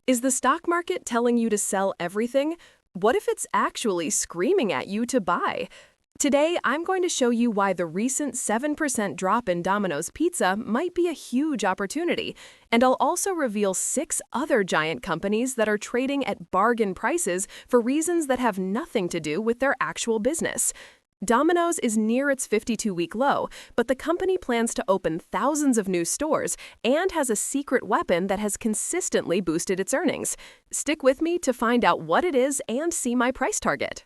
Is the stock market telling you to sell everything? What if it's actually screaming at you to buy? Today, I'm going to show you why the recent 7% drop in Domino's Pizza might be a huge opportunity, and I'll also reveal 6 other giant companies that are trading at bargain prices for reasons that have nothing to do with their actual business. Domino's is near its 52-week low, but the company plans to open thousands of new stores and has a secret weapon that has consistently boosted its earnings. Stick with me to find out what it is and see my price target.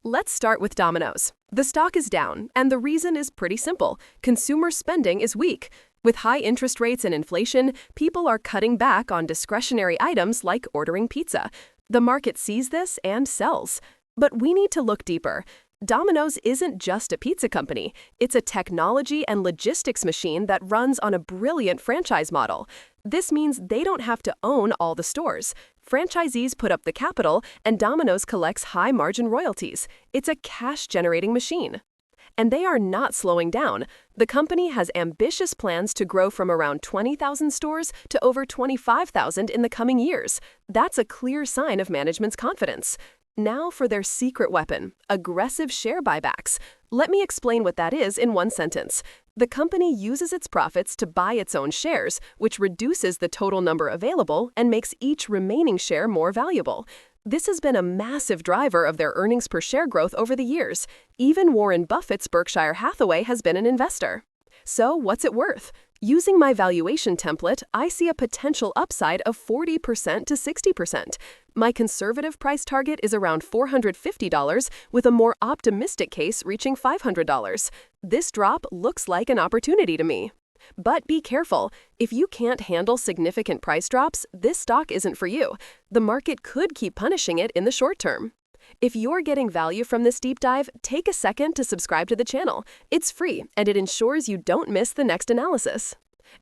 Let's start with Domino's. The stock is down, and the reason is pretty simple. Consumer spending is weak. With high interest rates and inflation, people are cutting back on discretionary items like ordering pizza. The market sees this and sells. But we need to look deeper. Domino's isn't just a pizza company. It's a technology and logistics machine that runs on a brilliant franchise model. This means they don't have to own all the stores. Franchisees put up the capital, and Domino's collects high-margin royalties. It's a cash-generating machine. And they are not slowing down. The company has ambitious plans to grow from around 20,000 stores to over 25,000 in the coming years. That's a clear sign of management's confidence. Now for their secret weapon, aggressive share buybacks. Let me explain what that is in one sentence. The company uses its profits to buy its own shares, which reduces the total number available and makes each remaining share more valuable. This has been a massive driver of their earnings per share growth over the years. Even Warren Buffett's Berkshire Hathaway has been an investor. So what's it worth? Using my valuation template, I see a potential upside of 40% to 60%. My conservative price target is around $450, with a more optimistic case reaching $500. This drop looks like an opportunity to me. But be careful. If you can't handle significant price drops, this stock isn't for you. The market could keep punishing it in the short term. If you're getting value from this deep dive, take a second to subscribe to the channel. It's free, and it ensures you don't miss the next analysis.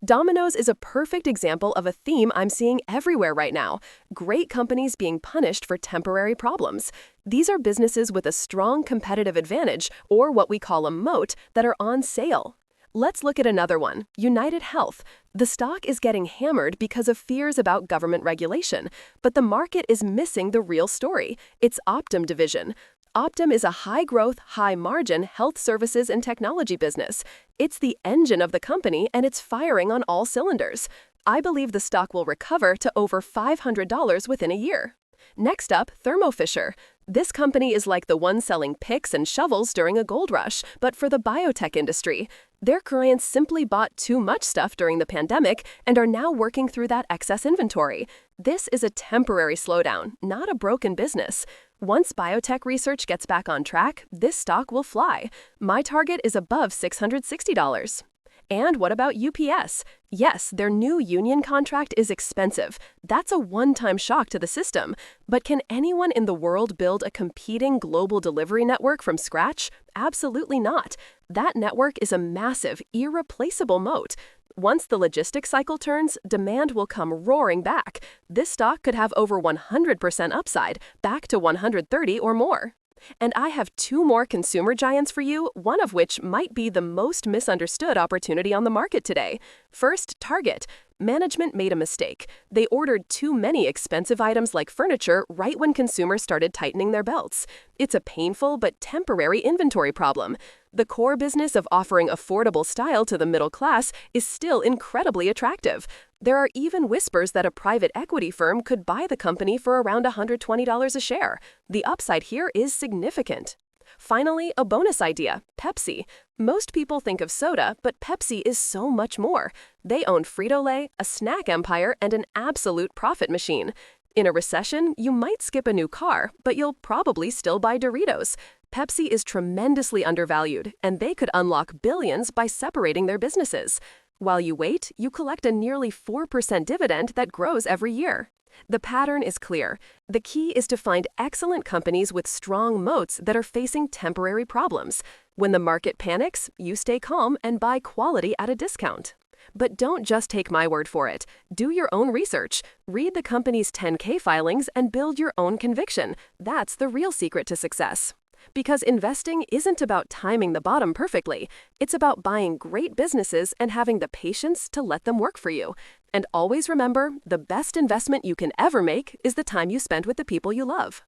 Domino's is a perfect example of a theme I'm seeing everywhere right now: great companies being punished for temporary problems. These are businesses with a strong competitive advantage, or what we call a moat, that are on sale. Let's look at another one, United Health. The stock is getting hammered because of fears about government regulation, but the market is missing the real story, its Optum division. Optum is a high-growth, high-margin health services and technology business. It's the engine of the company, and it's firing on all cylinders. I believe the stock will recover to over $500 within a year. Next up, Thermo Fisher. This company is like the one selling picks and shovels during a gold rush, but for the biotech industry. Their clients simply bought too much stuff during the pandemic and are now working through that excess inventory. This is a temporary slowdown, not a broken business. Once biotech research gets back on track, this stock will fly. My target is above $660. And what about UPS? Yes, their new union contract is expensive. That's a one-time shock to the system. But can anyone in the world build a competing global delivery network from scratch? Absolutely not. That network is a massive, irreplaceable moat. Once the logistics cycle turns, demand will come roaring back. This stock could have over 100% upside, back to 130 or more. And I have 2 more consumer giants for you, one of which might be the most misunderstood opportunity on the market today. First, Target. Management made a mistake. They ordered too many expensive items like furniture right when consumers started tightening their belts. It's a painful but temporary inventory problem. The core business of offering affordable style to the middle class is still incredibly attractive. There are even whispers that a private equity firm could buy the company for around $120 a share. The upside here is significant. Finally, a bonus idea, Pepsi. Most people think of soda, but Pepsi is so much more. They own Frito-Lay, a snack empire, and an absolute profit machine. In a recession, you might skip a new car, but you'll probably still buy Doritos. Pepsi is tremendously undervalued, and they could unlock billions by separating their businesses. While you wait, you collect a nearly 4% dividend that grows every year. The pattern is clear. The key is to find excellent companies with strong moats that are facing temporary problems. When the market panics, you stay calm and buy quality at a discount. But don't just take my word for it. Do your own research. Read the company's 10K filings and build your own conviction. That's the real secret to success. Because investing isn't about timing the bottom perfectly. It's about buying great businesses and having the patience to let them work for you. And always remember, the best investment you can ever make is the time you spend with the people you love.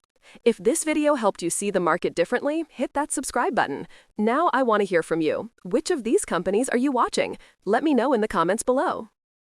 If this video helped you see the market differently, hit that subscribe button. Now I want to hear from you. Which of these companies are you watching? Let me know in the comments below.